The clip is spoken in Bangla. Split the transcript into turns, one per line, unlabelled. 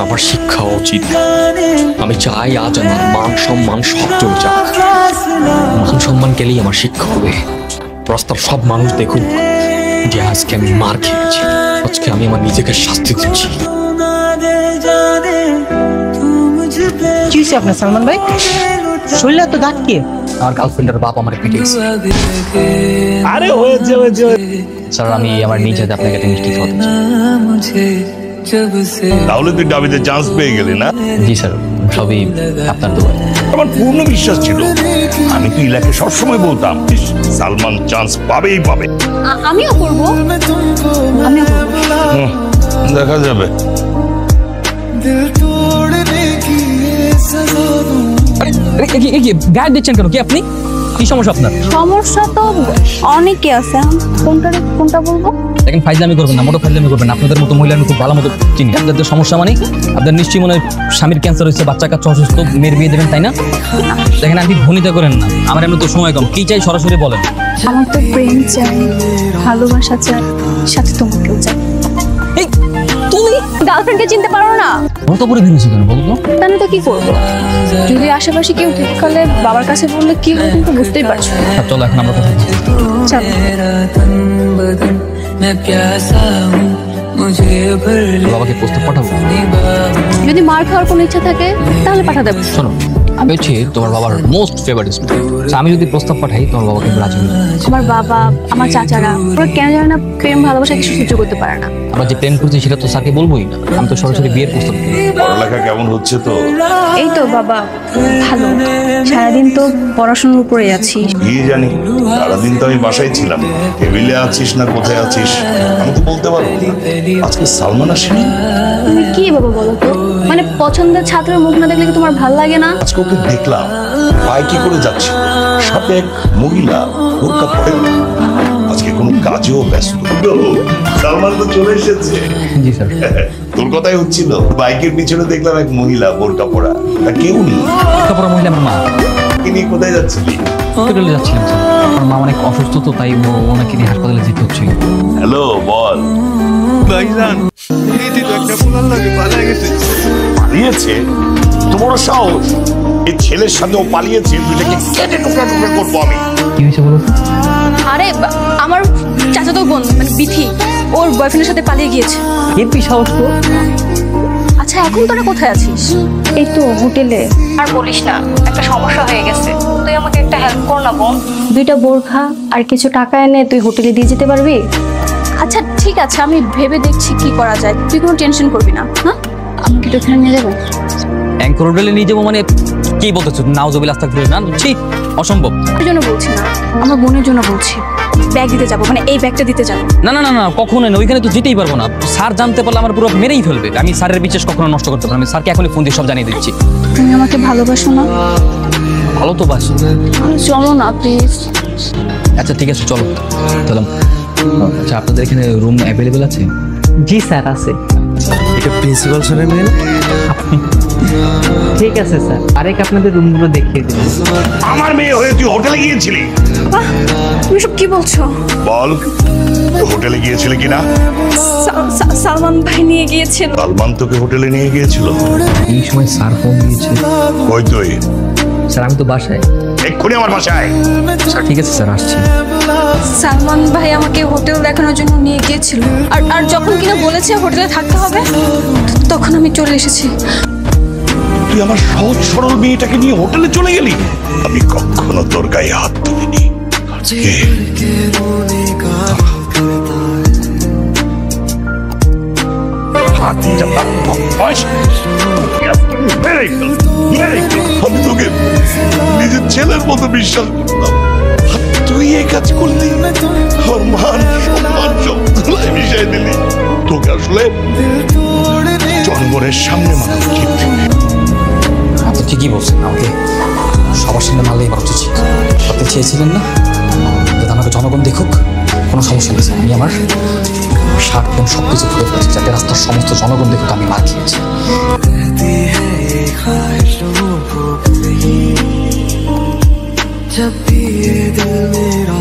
আমার শিক্ষা উচিত। আমি চাই আজ আমার মান সম্মান সব চলে যাক। মান সম্মান গেলেই আমার শিক্ষা হবে। প্রস্তাব সব মানুষ দেখুক যে আজকে আমি মার খেয়েছি, আজকে আমি আমার নিজেকে শাস্তি দিচ্ছি।
কি হয়েছে আপনার সালমান ভাই? শরীরে তো দাগ কি?
আমার গার্লফ্রেন্ডের বাপ আমার পিটিয়েছে।
আরে হয়েছে।
স্যার আমি আমার নিজে আপনাকে একটা মিষ্টি খাওয়াতে চাই।
তাহলে তুই ডাবিতে চান্স পেয়ে গেলি না?
জি স্যার, সবই আপনার দোয়া।
আমার পূর্ণ বিশ্বাস ছিল। আমি তো ইলাকে সবসময় বলতাম সালমান চান্স পাবেই পাবে।
আমিও করবো।
দেখা যাবে।
গায়ে দিচ্ছেন কেন? কি আপনি? কি সমস্যা আপনার?
সমস্যা তো অনেকে আছে, কোনটা বলবো?
দেখেন ফাইজলামি করবেন না, মোটো ফাইজলামি করবেন না। আপনাদের মতো মহিলা আমি খুব ভালো মতো চিনি। আপনাদের সমস্যা মানে আপনার নিশ্চয়ই মনে হয় স্বামীর ক্যান্সার হয়েছে, বাচ্চা কাচ্চা অসুস্থ, মেয়ের বিয়ে দেবেন, তাই না? দেখেন আপনি ভনিতা করেন না, আমার এমনি তো সময় কম। কি চাই সরাসরি বলেন।
আমার তো প্রেম চাই, ভালোবাসা চাই, সাথে তোমাকেও চাই।
এই তুমি
গার্লফ্রেন্ডকে চিনতে পারো না?
কত করে ভেঙেছো কেন বলো তো?
তাহলে তো কি করবো? যদি আশেপাশে কেউ ঠিক করলে বাবার কাছে বললে কি হবে তুমি তো বুঝতেই পারছো।
চলো এখন আমরা কথা বলছি। বাবাকে প্রস্তাব পাঠাবো।
যদি মার খাওয়ার কোনো ইচ্ছা থাকে তাহলে পাঠা দেবো।
শোনো, আমি হচ্ছে তোমার বাবার মোস্ট ফেভারিট স্টুডেন্ট। আমি যদি প্রস্তাব পাঠাই তোমার বাবা কিন্তু রাজি হবে।
আমার বাবা, আমার চাচারা ওরা কেন জানে না প্রেম ভালোবাসা কিছু সহ্য করতে পারে না।
আমরা যে প্ল্যান করছি সেটা তো স্যারকে বলবোই না। আমি তো সরাসরি বিয়ের প্রস্তাব দিই।
পড়ালেখা কেমন হচ্ছে তো?
এই তো বাবা ভালো, সারাদিন তো পড়াশোনার উপরে আছি।
কি জানি, সারাদিন তো আমি বাসায় ছিলাম। টেবিলে আছিস না কোথায় আছিস আমি তো বলতে পারবো না। আজকে সালমান আসেনি।
তুমি কি বাবা বলো তো, মানে পছন্দের ছাত্রের মুখ না দেখলে কি তোমার ভালো লাগে না?
আজকে ওকে দেখলাম বাইকে করে যাচ্ছে, সাথে এক মহিলা বোরকা পরে। আজকে কোনো কাজেও ব্যস্ত। সালমান তো চলে এসেছে।
জি স্যার।
তোর কথাই হচ্ছিল, বাইকের পিছনে দেখলাম এক মহিলা বোরকা পরা, তা কেউ নেই।
কাপড় মহিলা আমার মা।
তিনি কোথায় যাচ্ছিলি?
হসপিটালে যাচ্ছিলাম স্যার। আমার মা অনেক অসুস্থ তো, তাই ওনাকে নিয়ে হাসপাতালে যেতে হচ্ছে।
হ্যালো বল।
ভাইজান এই দিন একটা পোলার লাগে পালিয়ে গেছে।
পালিয়েছে? তোমার সাহস? এই ছেলের সাথেও পালিয়েছে? দুইটাকে কেটে টুকরা টুকরা করবো আমি।
কি হয়েছে বলো?
আরে আমার চাচাতো বোন মানে বিথি ওর বয়ফ্রেন্ডের সাথে পালিয়ে গিয়েছে।
কি সাহস তো?
আচ্ছা এখন তোরা কোথায় আছিস? এই তো হোটেলে। আর বলিস না, একটা সমস্যা হয়ে গেছে। তুই আমাকে একটা হেল্প কর না বোন। 2টা বোরখা আর কিছু টাকা এনে তুই হোটেলে দিয়ে যেতে পারবি? আচ্ছা ঠিক আছে, আমি ভেবে দেখছি কি করা যায়। তুই কোনো টেনশন করবি না। হ্যাঁ আমাকে তো এখানে নিয়ে যাবেন।
অ্যাঙ্কর হোটেলে নিয়ে যাবো মানে কি বলতেছো? নাউজুবিল্লাহ আস্তাগফিরুল্লাহ। না ঠিক অসম্ভব।
তোর জন্য বলছি না, আমার বোনের জন্য বলছি। ব্যাগ দিতে যাবো, মানে এই ব্যাগটা দিতে যাবো।
না না না না, কখনোই না। ওইখানে তো যেতেই পারবো না। স্যার জানতে পারলে আমার পুরো মেরেই ফেলবে। আমি স্যারের বিশ্বাস কখনো নষ্ট করতে পারবো না। আমি স্যারকে এখনই ফোন দিয়ে সব জানিয়ে দিচ্ছি।
তুমি আমাকে ভালোবাসো না?
ভালো তো বাসো।
চলো না প্লিজ।
আচ্ছা ঠিক আছে চলো। চলো। আচ্ছা আপনাদের এখানে রুম অ্যাভেলেবেল আছে?
জি স্যার আছে।
এটা প্রিন্সিপাল স্যারের মেয়ে না?
ঠিক আছে স্যার, আরেক আপনাদের রুমগুলো দেখিয়ে দিন।
আমার মেয়ে হয়ে তুই হোটেলে গিয়েছিলি?
তুমি সব কি বলছো?
বল, হোটেলে গিয়েছিলি কিনা?
সালমান ভাই নিয়ে গিয়েছিল।
সালমান তোকে হোটেলে নিয়ে গিয়েছিল?
এই সময় স্যার ফোন দিয়েছে।
কই তুই?
স্যার আমি তো বাসায়।
এক্ষুনি আমার বাসায়।
স্যার ঠিক আছে স্যার, আসছি।
সালমান ভাই আমাকে হোটেল দেখানোর জন্য নিয়ে গিয়েছিল। আর যখন কিনা বলেছে হোটেলে থাকতে হবে, তখন আমি চলে এসেছি।
তুই আমার সহজ সরল মেয়েটাকে নিয়ে হোটেলে চলে গেলি? আমি কখনো তোর গায়ে হাত তুলিনি। আমি তোকে নিজের ছেলের মতো বিশ্বাস করতাম, তুই এই কাজ করলি। আমার মান সম্মান সব ধুলায় মিশাই দিলি। তোকে আসলে জনগণের সামনে মানা উচিত।
আপনি ঠিকই বলছেন, আমাকে সবার সামনে মারলেই এবার উচিত। আপনি চেয়েছিলেন না যাতে আমাকে জনগণ দেখুক? কোনো সমস্যা নেই স্যার, আমি আমার শার্ট প্যান্ট সব কিছু খুলে ফেলেছি যাতে রাস্তার সমস্ত জনগণ দেখুক আমি মার খেয়েছি।
जब भी ये दिल मेरा